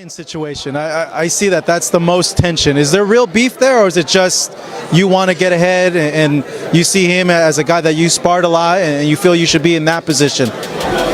Situation. I see that that's the most tension. Is there real beef there, or is it just you want to get ahead and you see him as a guy that you sparred a lot and you feel you should be in that position?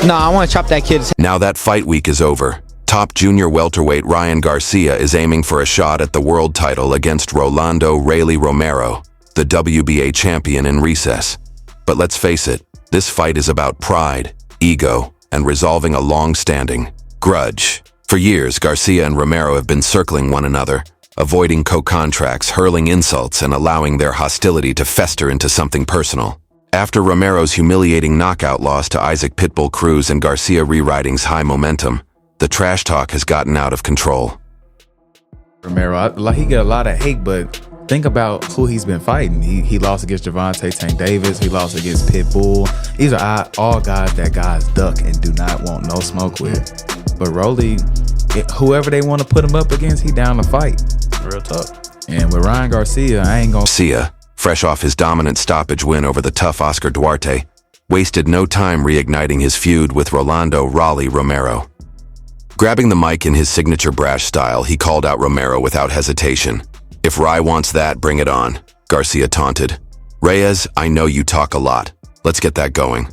No, I want to chop that kid's. Now that fight week is over. Top junior welterweight Ryan Garcia is aiming for a shot at the world title against Rolando "Rayleigh" Romero, the WBA champion in recess. But let's face it, this fight is about pride, ego, and resolving a long-standing grudge. For years, Garcia and Romero have been circling one another, avoiding co-contracts, hurling insults, and allowing their hostility to fester into something personal. After Romero's humiliating knockout loss to Isaac "Pitbull" Cruz and Garcia rewriting's high momentum, the trash talk has gotten out of control. Romero, he get a lot of hate, but think about who he's been fighting. He lost against Gervonta Tank Davis. He lost against Pitbull. These are all guys that guys duck and do not want no smoke with. But Rolly, whoever they want to put him up against, he down to fight. Real tough. And with Ryan Garcia, I ain't gonna... Garcia, fresh off his dominant stoppage win over the tough Oscar Duarte, wasted no time reigniting his feud with Rolando "Raleigh" Romero. Grabbing the mic in his signature brash style, he called out Romero without hesitation. "If Rai wants that, bring it on," Garcia taunted. "Reyes, I know you talk a lot. Let's get that going.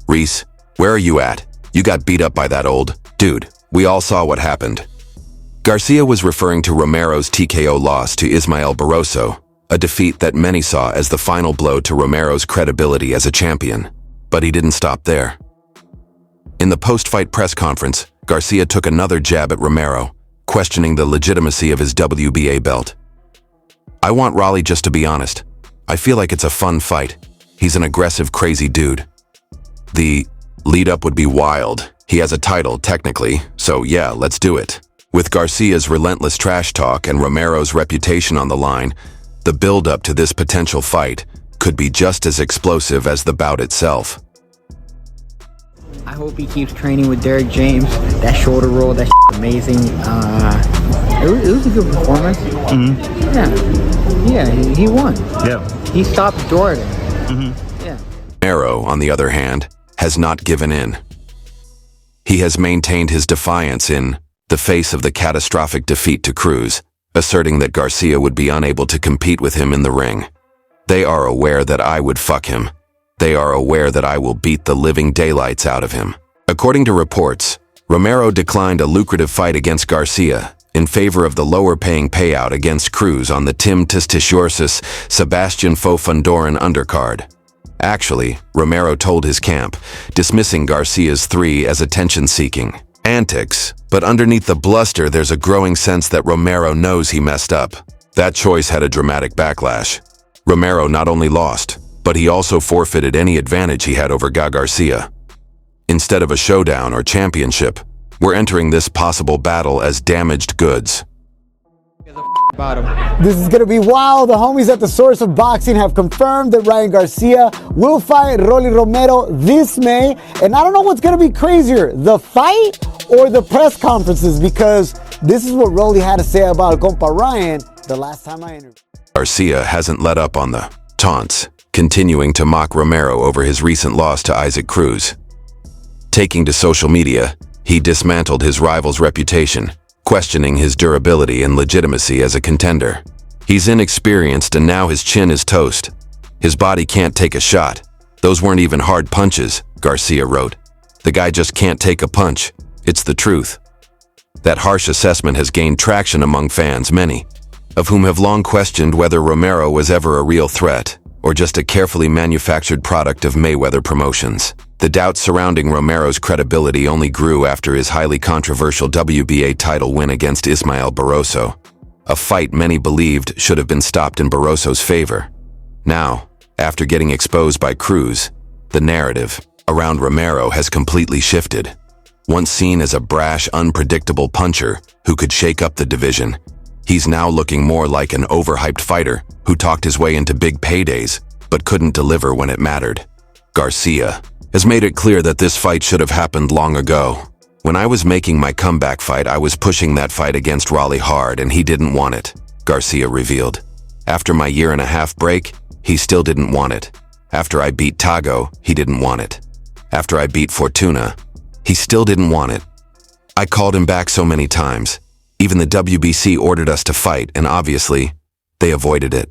Reese, where are you at? You got beat up by that old dude. We all saw what happened." Garcia was referring to Romero's TKO loss to Ismael Barroso, a defeat that many saw as the final blow to Romero's credibility as a champion. But he didn't stop there. In the post-fight press conference, Garcia took another jab at Romero, questioning the legitimacy of his WBA belt. "I want Raleigh just to be honest. I feel like it's a fun fight. He's an aggressive, crazy dude. The lead-up would be wild. He has a title, technically, so yeah, let's do it." With Garcia's relentless trash talk and Romero's reputation on the line, the build-up to this potential fight could be just as explosive as the bout itself. I hope he keeps training with Derek James. That shoulder roll, that amazing. It was a good performance. Yeah, he won. Yeah. He stopped Jordan. Yeah. Romero, on the other hand, has not given in. He has maintained his defiance in the face of the catastrophic defeat to Cruz, asserting that Garcia would be unable to compete with him in the ring. "They are aware that I would fuck him. They are aware that I will beat the living daylights out of him." According to reports, Romero declined a lucrative fight against Garcia in favor of the lower-paying payout against Cruz on the Tim Tisticiorsis Sebastian Fofandoran undercard. Actually, Romero told his camp, dismissing Garcia's three as attention-seeking antics, but underneath the bluster there's a growing sense that Romero knows he messed up. That choice had a dramatic backlash. Romero not only lost, but he also forfeited any advantage he had over Garcia. Instead of a showdown or championship, we're entering this possible battle as damaged goods. This is going to be wild. The homies at the Source of Boxing have confirmed that Ryan Garcia will fight Rolly Romero this May. And I don't know what's going to be crazier, the fight or the press conferences, because this is what Rolly had to say about Compa Ryan the last time I interviewed. Garcia hasn't let up on the taunts, continuing to mock Romero over his recent loss to Isaac Cruz. Taking to social media, he dismantled his rival's reputation, questioning his durability and legitimacy as a contender. "He's inexperienced and now his chin is toast. His body can't take a shot. Those weren't even hard punches," Garcia wrote. "The guy just can't take a punch. It's the truth." That harsh assessment has gained traction among fans, many of whom have long questioned whether Romero was ever a real threat or just a carefully manufactured product of Mayweather Promotions. The doubts surrounding Romero's credibility only grew after his highly controversial WBA title win against Ismael Barroso, a fight many believed should have been stopped in Barroso's favor. Now, after getting exposed by Cruz, the narrative around Romero has completely shifted. Once seen as a brash, unpredictable puncher who could shake up the division, he's now looking more like an overhyped fighter who talked his way into big paydays but couldn't deliver when it mattered. Garcia has made it clear that this fight should have happened long ago. "When I was making my comeback fight, I was pushing that fight against Raleigh hard and he didn't want it," Garcia revealed. "After my year-and-a-half break, he still didn't want it. After I beat Tago, he didn't want it. After I beat Fortuna, he still didn't want it. I called him back so many times. Even the WBC ordered us to fight, and obviously, they avoided it.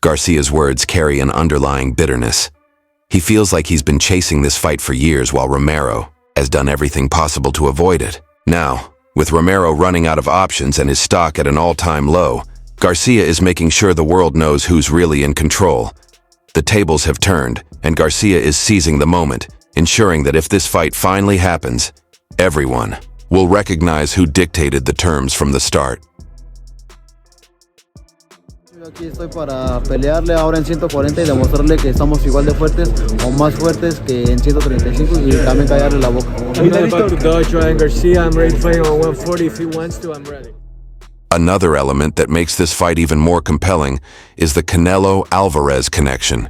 Garcia's words carry an underlying bitterness. He feels like he's been chasing this fight for years while Romero has done everything possible to avoid it. Now, with Romero running out of options and his stock at an all-time low, Garcia is making sure the world knows who's really in control. The tables have turned, and Garcia is seizing the moment, ensuring that if this fight finally happens, everyone will recognize who dictated the terms from the start. Aquí estoy para pelearle ahora en 140 y demostrarle que estamos igual de fuertes o más fuertes que en 135 y también callarle la boca. I'm not about to dodge Ryan Garcia. I'm ready to fight him on 140 if he wants to. I'm ready. Another element that makes this fight even more compelling is the Canelo-Alvarez connection.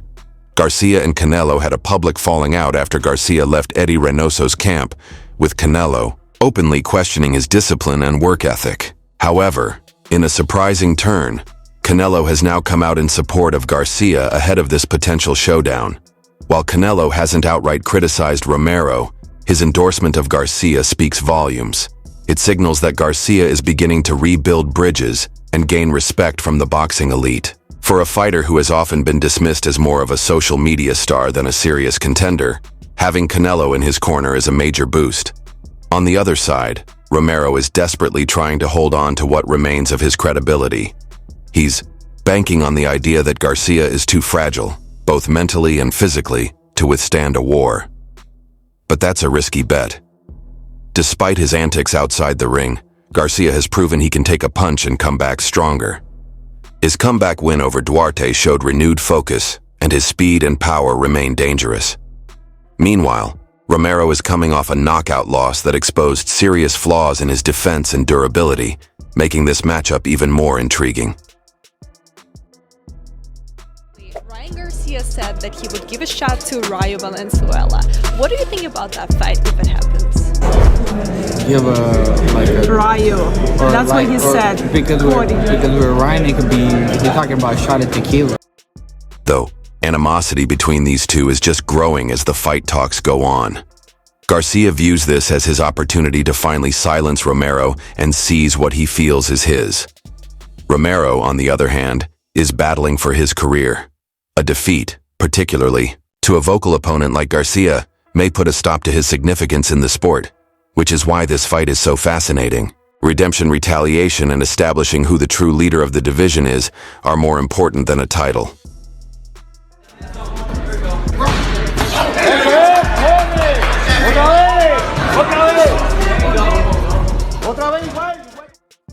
Garcia and Canelo had a public falling out after Garcia left Eddie Reynoso's camp, with Canelo openly questioning his discipline and work ethic. However, in a surprising turn, Canelo has now come out in support of Garcia ahead of this potential showdown. While Canelo hasn't outright criticized Romero, his endorsement of Garcia speaks volumes. It signals that Garcia is beginning to rebuild bridges and gain respect from the boxing elite. For a fighter who has often been dismissed as more of a social media star than a serious contender, having Canelo in his corner is a major boost. On the other side, Romero is desperately trying to hold on to what remains of his credibility. He's banking on the idea that Garcia is too fragile, both mentally and physically, to withstand a war. But that's a risky bet. Despite his antics outside the ring, Garcia has proven he can take a punch and come back stronger. His comeback win over Duarte showed renewed focus, and his speed and power remain dangerous. Meanwhile, Romero is coming off a knockout loss that exposed serious flaws in his defense and durability, making this matchup even more intriguing. Ryan Garcia said that he would give a shot to Rayo Valenzuela. What do you think about that fight if it happens? Give a Rayo. That's what he said. Because we're Ryan, it could be they're talking about a shot at tequila. Though, animosity between these two is just growing as the fight talks go on. Garcia views this as his opportunity to finally silence Romero and seize what he feels is his. Romero, on the other hand, is battling for his career. A defeat, particularly to a vocal opponent like Garcia, may put a stop to his significance in the sport, which is why this fight is so fascinating. Redemption, retaliation, and establishing who the true leader of the division is are more important than a title.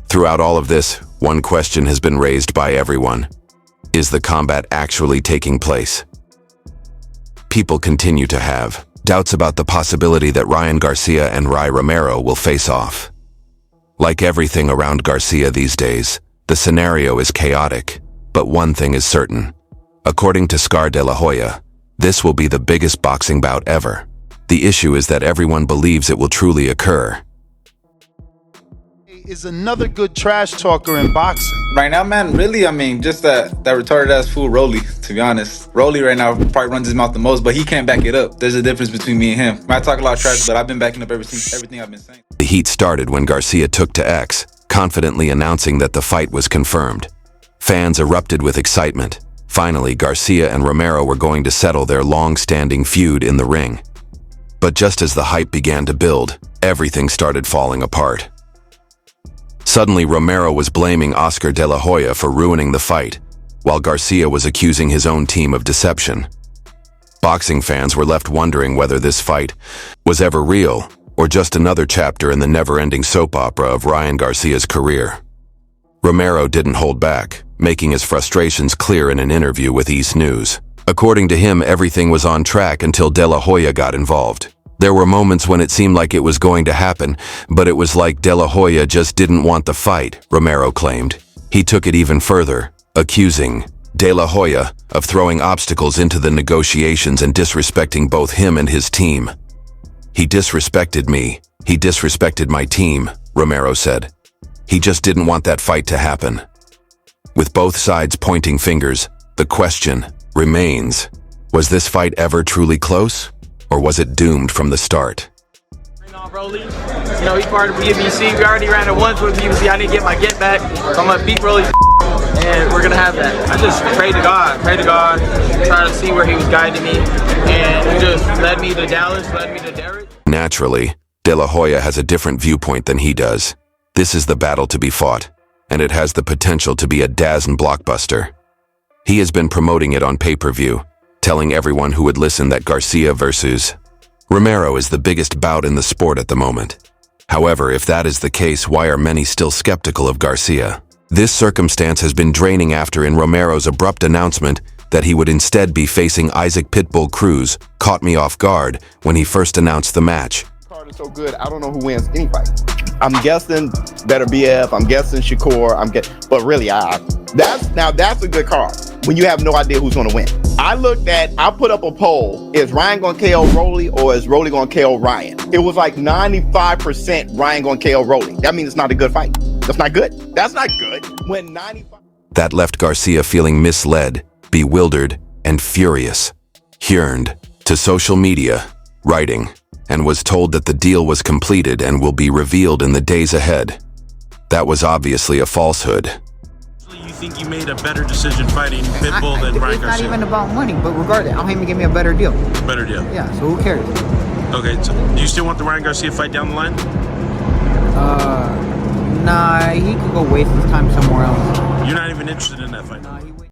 Throughout all of this, one question has been raised by everyone. Is the combat actually taking place? People continue to have doubts about the possibility that Ryan Garcia and Romero will face off. Like everything around Garcia these days, the scenario is chaotic, but one thing is certain. According to Scar de la Hoya, this will be the biggest boxing bout ever. The issue is that everyone believes it will truly occur. Is another good trash talker in boxing. Right now, man, really, I mean, just that retarded ass fool Rolly, to be honest. Rolly right now probably runs his mouth the most, but he can't back it up. There's a difference between me and him. I talk a lot of trash, but I've been backing up everything I've been saying. The heat started when Garcia took to X, confidently announcing that the fight was confirmed. Fans erupted with excitement. Finally, Garcia and Romero were going to settle their long-standing feud in the ring. But just as the hype began to build, everything started falling apart. Suddenly, Romero was blaming Oscar de la Hoya for ruining the fight, while Garcia was accusing his own team of deception. Boxing fans were left wondering whether this fight was ever real or just another chapter in the never-ending soap opera of Ryan Garcia's career. Romero didn't hold back, making his frustrations clear in an interview with East News. According to him, everything was on track until de la Hoya got involved. There were moments when it seemed like it was going to happen, but it was like de la Hoya just didn't want the fight, Romero claimed. He took it even further, accusing de la Hoya of throwing obstacles into the negotiations and disrespecting both him and his team. He disrespected me. He disrespected my team, Romero said. He just didn't want that fight to happen. With both sides pointing fingers, the question remains, was this fight ever truly close? Or was it doomed from the start? Right now Broly, you know, he part of PBC. We already ran it once with PBC. I need to get my get back. So I'm gonna beat Broly, and we're gonna have that. I just pray to God, try to see where he was guiding me, and he just led me to Dallas, led me to Derek. Naturally, De La Hoya has a different viewpoint than he does. This is the battle to be fought, and it has the potential to be a DAZN blockbuster. He has been promoting it on pay-per-view, telling everyone who would listen that Garcia versus Romero is the biggest bout in the sport at the moment. However, if that is the case, why are many still skeptical of Garcia? This circumstance has been draining after in Romero's abrupt announcement that he would instead be facing Isaac Pitbull Cruz caught me off guard when he first announced the match. Card is so good, I don't know who wins any fight. I'm guessing Better BF, I'm guessing Shakur, but really, that's a good card when you have no idea who's gonna win. I put up a poll, is Ryan gonna KO Rolly or is Rolly gonna KO Ryan? It was like 95% Ryan gonna KO Rolly. That means it's not a good fight. That's not good. That's not good. When 95. That left Garcia feeling misled, bewildered, and furious. He turned to social media, writing, and was told that the deal was completed and will be revealed in the days ahead. That was obviously a falsehood. You think you made a better decision fighting Pitbull than Ryan Garcia? It's not even about money, but regardless, I'll him give me a better deal. Better deal. Yeah, so who cares? Okay, so do you still want the Ryan Garcia fight down the line? Nah, he could go waste his time somewhere else. You're not even interested in that?